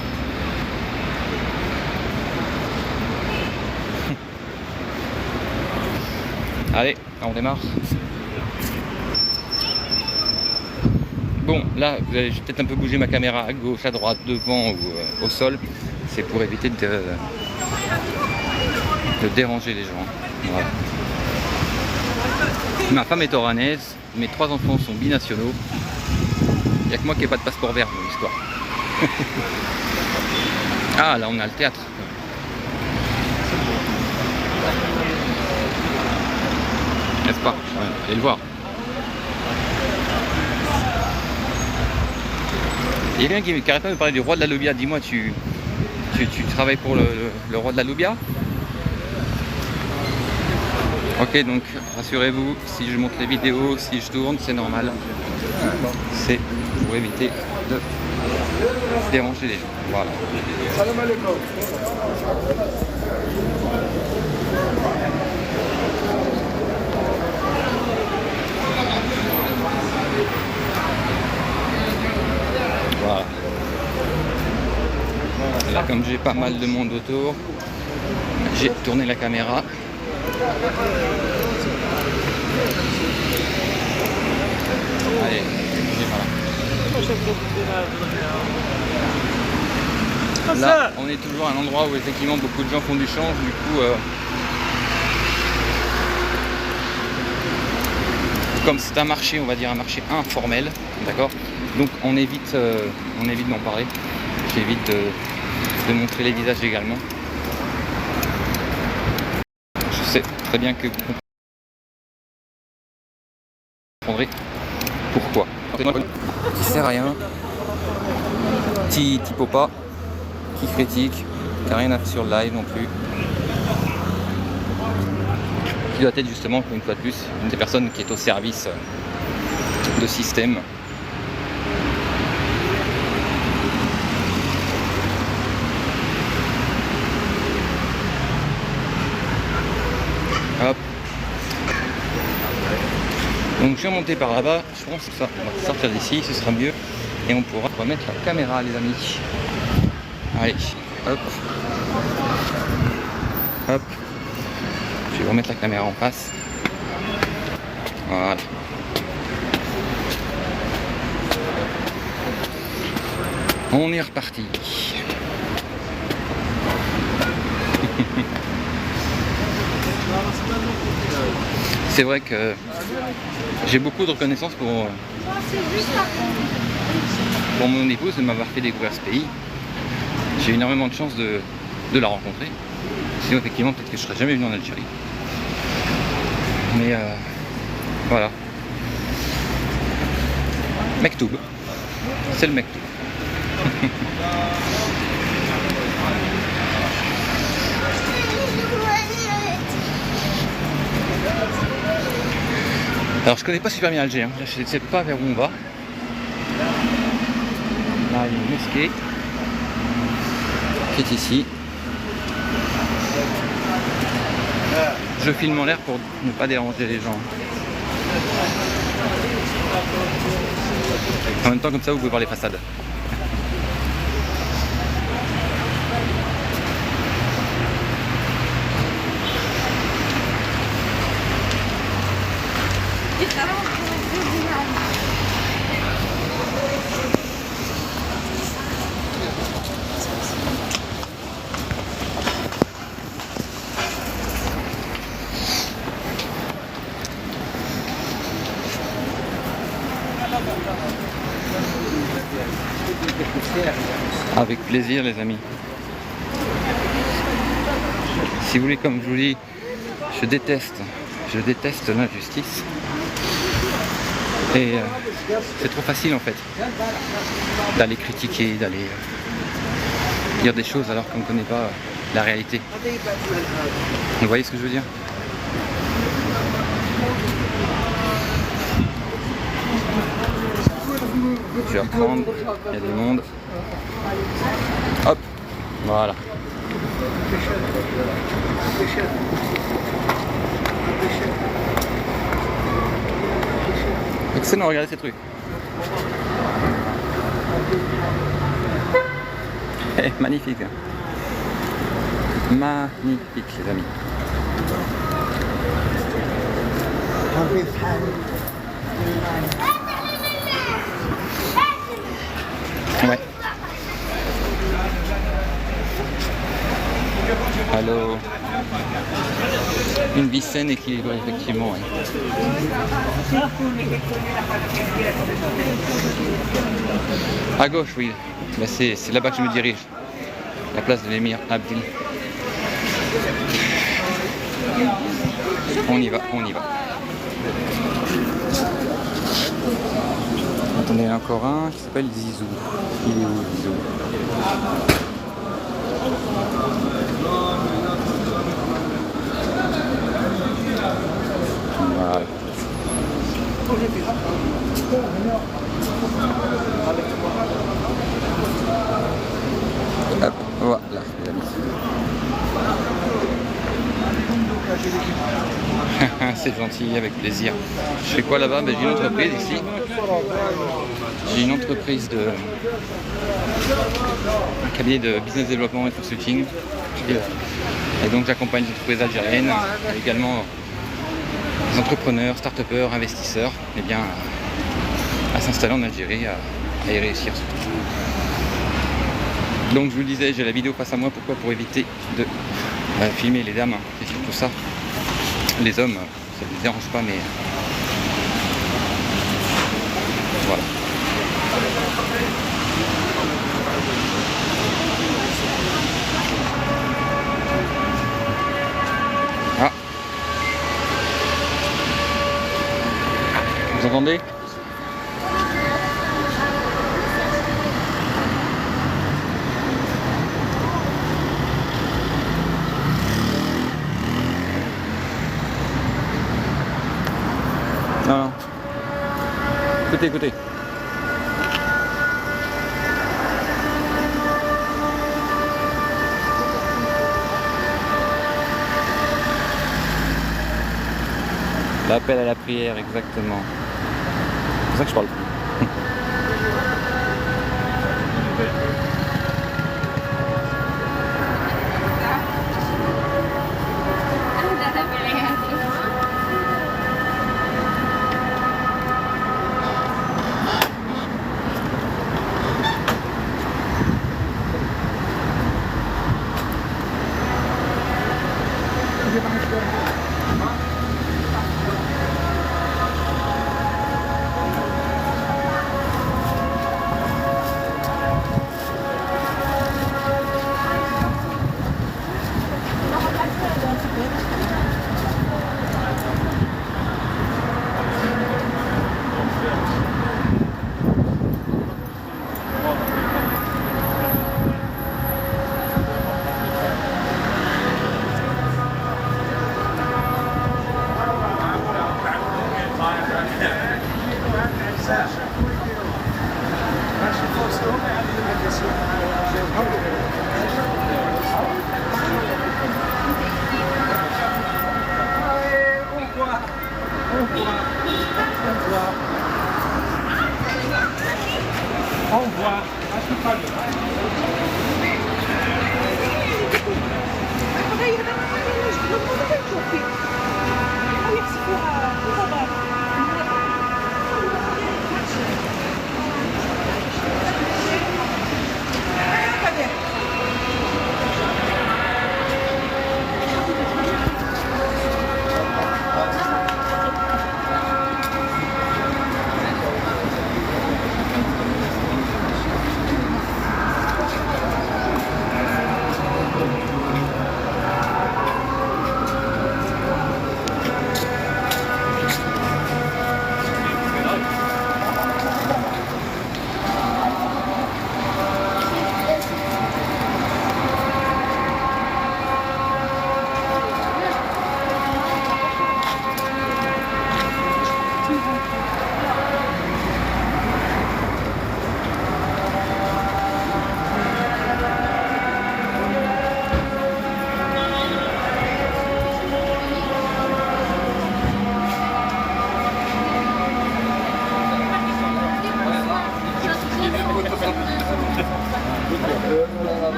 Allez, on démarre. Bon, là, j'ai peut-être un peu bougé ma caméra à gauche, à droite, devant ou au sol. C'est pour éviter de déranger les gens. Voilà. Ma femme est oranaise, mes 3 enfants sont binationaux. Il n'y a que moi qui n'ai pas de passeport vert dans l'histoire. Ah, là, on a le théâtre. N'est-ce pas? Ouais, allez le voir. Il y a quelqu'un qui arrête pas de me parler du roi de la loubia. Dis-moi, tu travailles pour le roi de la loubia? Ok, donc rassurez-vous, si je monte les vidéos, si je tourne, c'est normal. C'est pour éviter de déranger les gens. Voilà. Voilà. Là, comme j'ai pas mal de monde autour, j'ai tourné la caméra. Allez, voilà. Là, on est toujours à un endroit où effectivement beaucoup de gens font du change, du coup, comme c'est un marché, on va dire un marché informel, d'accord. Donc on évite d'en parler. J'évite de montrer les visages également. Je sais très bien que vous comprendrez pourquoi. Qui sert à rien, petit popa, qui critique, qui n'a rien à faire sur le live non plus. Qui doit être justement, une fois de plus, une des personnes qui est au service de système. Hop. Donc je vais monter par là-bas, je pense que ça, on va sortir d'ici, ce sera mieux. Et on pourra remettre la caméra, les amis. Allez, hop. Hop. Je vais remettre la caméra en face. Voilà. On est reparti. C'est vrai que j'ai beaucoup de reconnaissance pour mon épouse de m'avoir fait découvrir ce pays. J'ai eu énormément de chance de la rencontrer. Sinon effectivement peut-être que je serais jamais venu en Algérie. Mais voilà. Mektoub. C'est le Mektoub. Alors je connais pas super bien Alger, hein. Je ne sais pas vers où on va. Là il y a une mosquée qui est ici. Je filme en l'air pour ne pas déranger les gens. En même temps comme ça vous pouvez voir les façades. Avec plaisir les amis. Si vous voulez, comme je vous dis, je déteste l'injustice. Et c'est trop facile en fait d'aller critiquer, d'aller dire des choses alors qu'on ne connaît pas la réalité. Vous voyez ce que je veux dire? Je vais reprendre, il y a du monde. Hop, voilà. Excellent, regardez ces trucs. Magnifique. Magnifique les amis. Ouais. Allô. Une vie saine équilibrée, effectivement. Ouais. À gauche, oui. Mais c'est là-bas que je me dirige. La place de l'émir Abdel. On y va, on y va. Attendez, il y en a encore un qui s'appelle Zizou. Il est où, Zizou? Voilà. Hop, voilà, les amis. C'est gentil, avec plaisir. Je fais quoi là-bas? Ben, j'ai une entreprise ici. J'ai une entreprise un cabinet de business développement et consulting. Et donc j'accompagne les entreprises algériennes, également les entrepreneurs, start-upers, investisseurs, eh bien, à s'installer en Algérie, à y réussir surtout. Donc je vous le disais, j'ai la vidéo face à moi, pourquoi? Pour éviter de filmer les dames, c'est surtout ça. Les hommes, ça ne les dérange pas, mais voilà. Ah, vous entendez? Non, non. Écoutez, écoutez. L'appel à la prière, exactement. C'est pour ça que je parle. Au revoir. Acho que pode.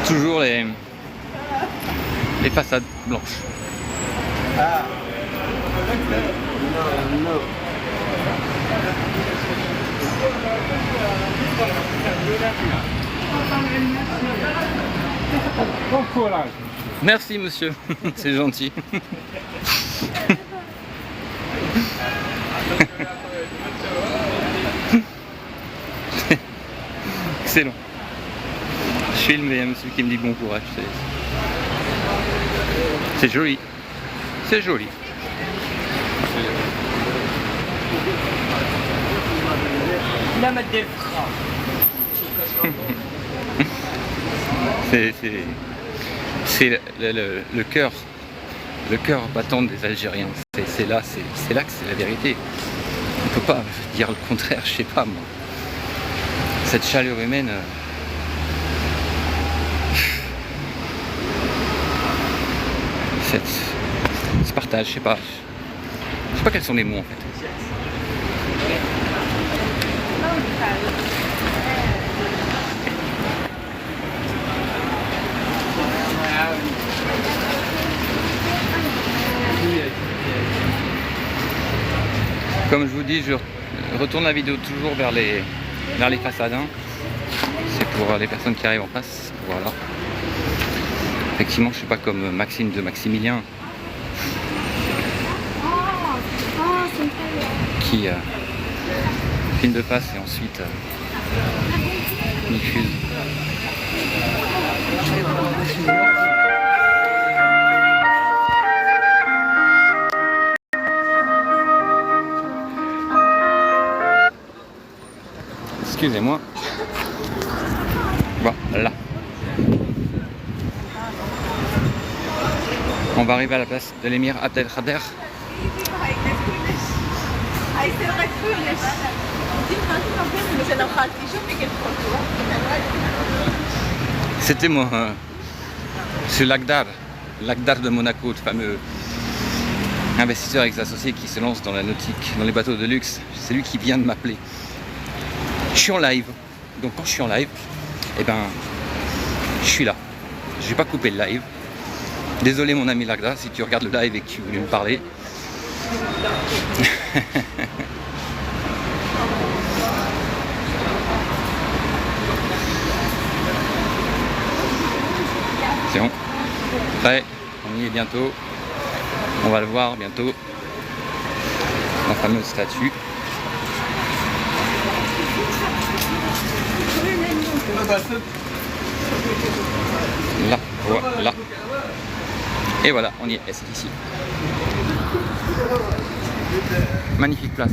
Toujours les façades blanches. Ah. Bon courage. Merci monsieur, c'est gentil. Excellent. Je filme et il y a un monsieur qui me dit bon courage. C'est joli. C'est joli. C'est le cœur battant des Algériens. C'est là que c'est la vérité. On peut pas dire le contraire, je sais pas moi. Cette chaleur humaine. Ce partage, je sais pas quels sont les mots en fait. Comme je vous dis, je retourne la vidéo toujours vers les façades. C'est pour les personnes qui arrivent en face. Voilà. Effectivement, je suis pas comme Maxime de Maximilien qui filme de face et ensuite diffuse. Excusez-moi. Voilà. On va arriver à la place de l'émir Abdelkader. C'était moi, c'est l'Agdar de Monaco, le fameux investisseur avec ses associés qui se lance dans la nautique, dans les bateaux de luxe. C'est lui qui vient de m'appeler. Je suis en live, donc quand je suis en live, eh ben, je suis là. Je vais pas couper le live. Désolé mon ami Lagda, si tu regardes le live et que tu voulais me parler. C'est bon. Prêt, on y est bientôt. On va le voir bientôt. La fameuse statue. Là, voilà. Et voilà, on y est, c'est ici. Magnifique place.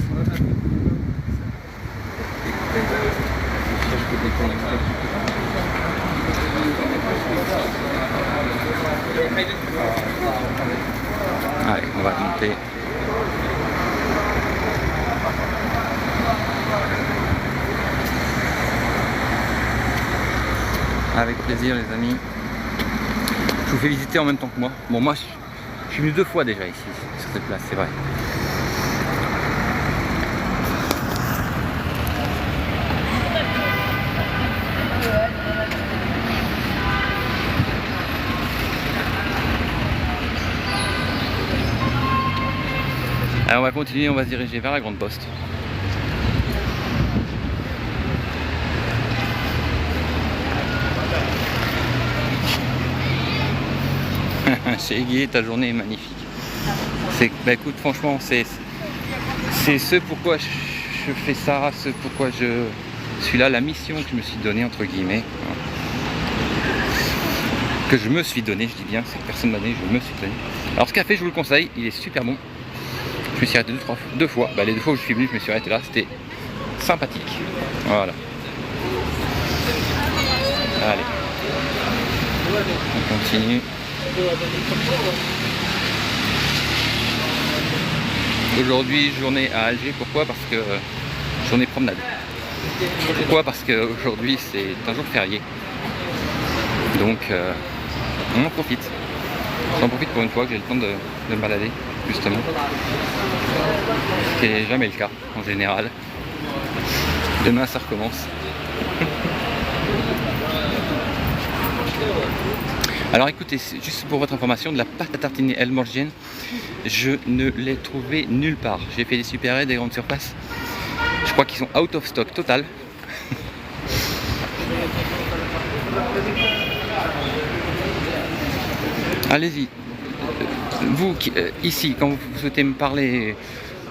Allez, on va monter. Avec plaisir les amis. Je vous fais visiter en même temps que moi. Bon moi je suis venu 2 fois déjà ici sur cette place, c'est vrai. Alors on va continuer, on va se diriger vers la Grande Poste. J'ai égayé, ta journée est magnifique. Bah écoute, franchement, c'est ce pourquoi je fais ça, ce pourquoi je suis là, la mission que je me suis donnée, entre guillemets. Que je me suis donné, je dis bien, c'est que personne m'a donné, je me suis donné. Alors ce café, je vous le conseille, il est super bon. Je me suis arrêté 2 fois. Bah, les 2 fois où je suis venu, je me suis arrêté là, c'était sympathique. Voilà. Allez. On continue. Aujourd'hui, journée à Alger. Pourquoi? Parce que journée promenade. Pourquoi? Parce qu'aujourd'hui, c'est un jour férié. Donc, on en profite. J'en profite pour une fois que j'ai le temps de me balader, justement. Ce qui n'est jamais le cas, en général. Demain, ça recommence. Alors écoutez, juste pour votre information, de la pâte à tartiner El Morgienne, je ne l'ai trouvé nulle part. J'ai fait des supérettes, des grandes surfaces. Je crois qu'ils sont out of stock total. Allez-y. Vous, ici, quand vous souhaitez me parler,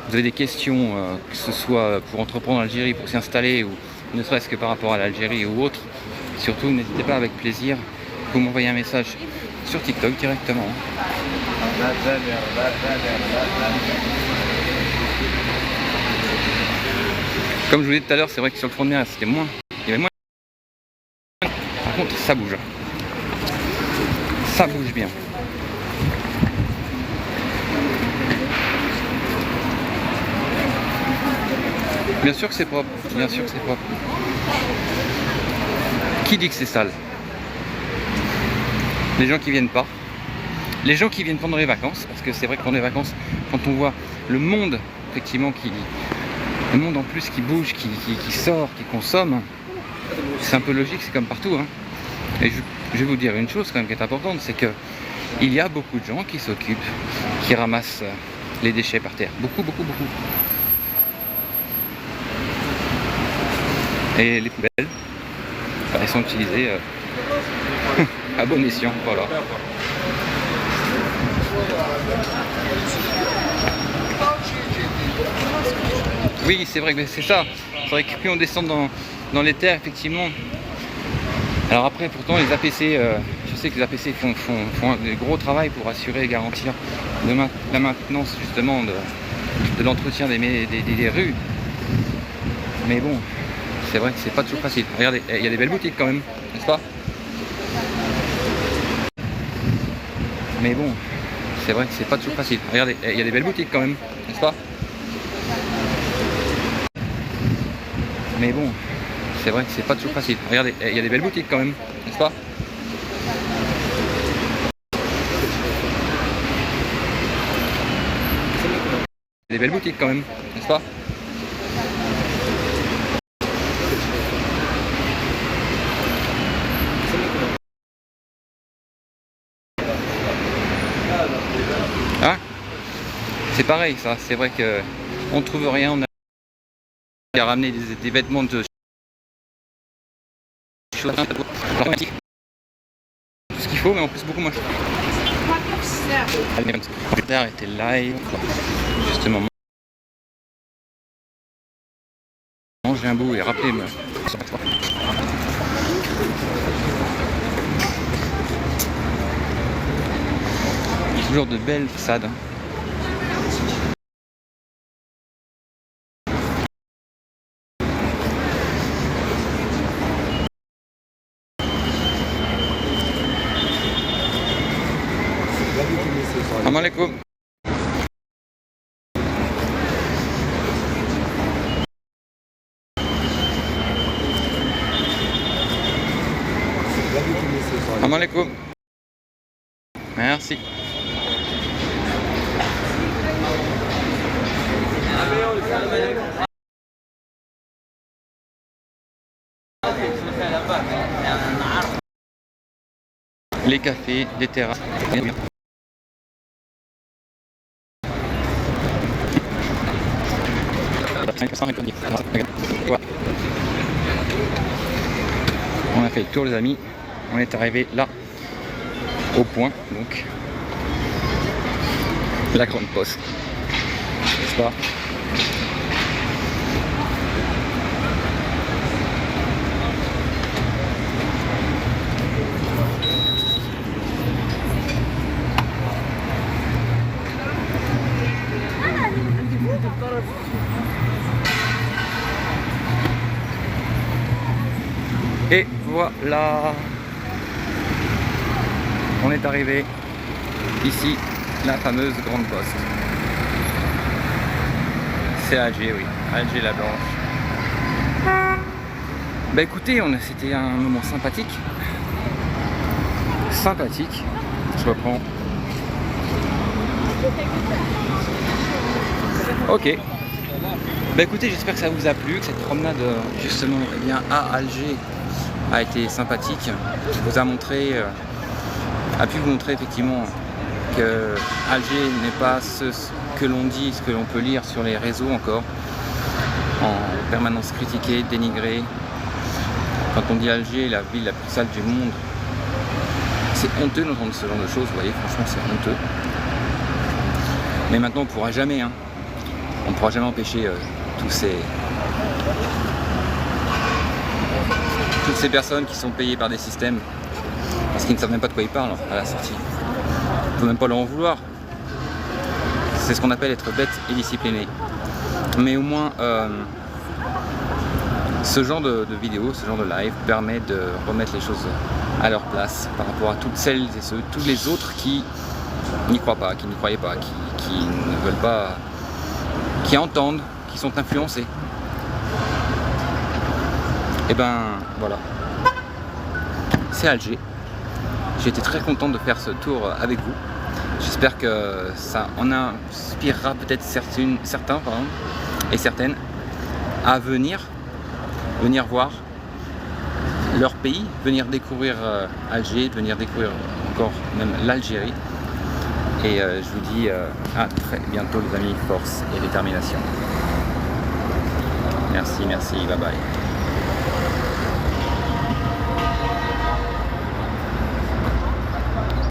vous avez des questions, que ce soit pour entreprendre en Algérie, pour s'y installer, ou ne serait-ce que par rapport à l'Algérie ou autre, surtout n'hésitez pas, avec plaisir. Vous m'envoyez un message sur TikTok directement. Comme je vous l'ai dit tout à l'heure, c'est vrai que sur le front de mer c'était moins. Il y avait moins. Par contre, ça bouge. Ça bouge bien. Bien sûr que c'est propre. Bien sûr que c'est propre. Qui dit que c'est sale? Les gens qui viennent pas. Les gens qui viennent pendant les vacances, parce que c'est vrai que pendant les vacances, quand on voit le monde, effectivement, le monde en plus qui bouge, qui sort, qui consomme, c'est un peu logique, c'est comme partout. Hein. Et je vais vous dire une chose quand même qui est importante, c'est que il y a beaucoup de gens qui s'occupent, qui ramassent les déchets par terre. Beaucoup, beaucoup, beaucoup. Et les poubelles, elles sont utilisées à bon escient, voilà. Oui, c'est vrai que c'est ça. C'est vrai que plus on descend dans les terres, effectivement. Alors après, pourtant, les APC, je sais que les APC font un gros travail pour assurer et garantir la maintenance justement de l'entretien des rues. Mais bon, c'est vrai que c'est pas toujours facile. Regardez, il y a des belles boutiques quand même, n'est-ce pas? Mais bon, c'est vrai que c'est pas toujours facile. Regardez, il y a des belles boutiques quand même, n'est-ce pas? Mais bon, c'est vrai que c'est pas toujours facile. Regardez, il y a des belles boutiques quand même, n'est-ce pas? Des belles boutiques quand même, n'est-ce pas? Hein? C'est pareil ça, c'est vrai que on trouve rien, on a ramené des vêtements de tout ce qu'il faut, mais en plus beaucoup moins cher. La était live, justement. Mangez un bout et rappelez-moi. Toujours de belles façades. Salam alaikum. Salam alaikum. Merci. Les cafés, les terrasses. On a fait le tour les amis, on est arrivé là au point, donc la grande poste, n'est-ce pas? Et voilà, on est arrivé ici, la fameuse grande poste. C'est Alger, oui, Alger la Blanche. Bah écoutez, c'était un moment sympathique. Sympathique, je reprends. Ok. Bah écoutez, j'espère que ça vous a plu, que cette promenade justement eh bien, à Alger a été sympathique, vous a montré, a pu vous montrer effectivement que Alger n'est pas ce que l'on dit, ce que l'on peut lire sur les réseaux encore, en permanence critiqué, dénigré. Quand on dit Alger, la ville la plus sale du monde, c'est honteux d'entendre ce genre de choses, vous voyez, franchement c'est honteux. Mais maintenant on ne pourra jamais, hein, on ne pourra jamais empêcher toutes ces personnes qui sont payées par des systèmes Parce qu'ils ne savent même pas de quoi ils parlent à la sortie. Il ne faut même pas leur en vouloir. C'est ce qu'on appelle être bête et discipliné. Mais au moins, ce genre de vidéo, ce genre de live permet de remettre les choses à leur place par rapport à toutes celles et ceux, tous les autres qui n'y croient pas, qui n'y croyaient pas, qui ne veulent pas, qui entendent, qui sont influencés. Et ben voilà, c'est Alger. J'ai été très content de faire ce tour avec vous. J'espère que ça en inspirera peut-être certains et certaines à venir voir leur pays, venir découvrir Alger, venir découvrir encore même l'Algérie. Et je vous dis à très bientôt les amis, force et détermination. Merci, bye bye.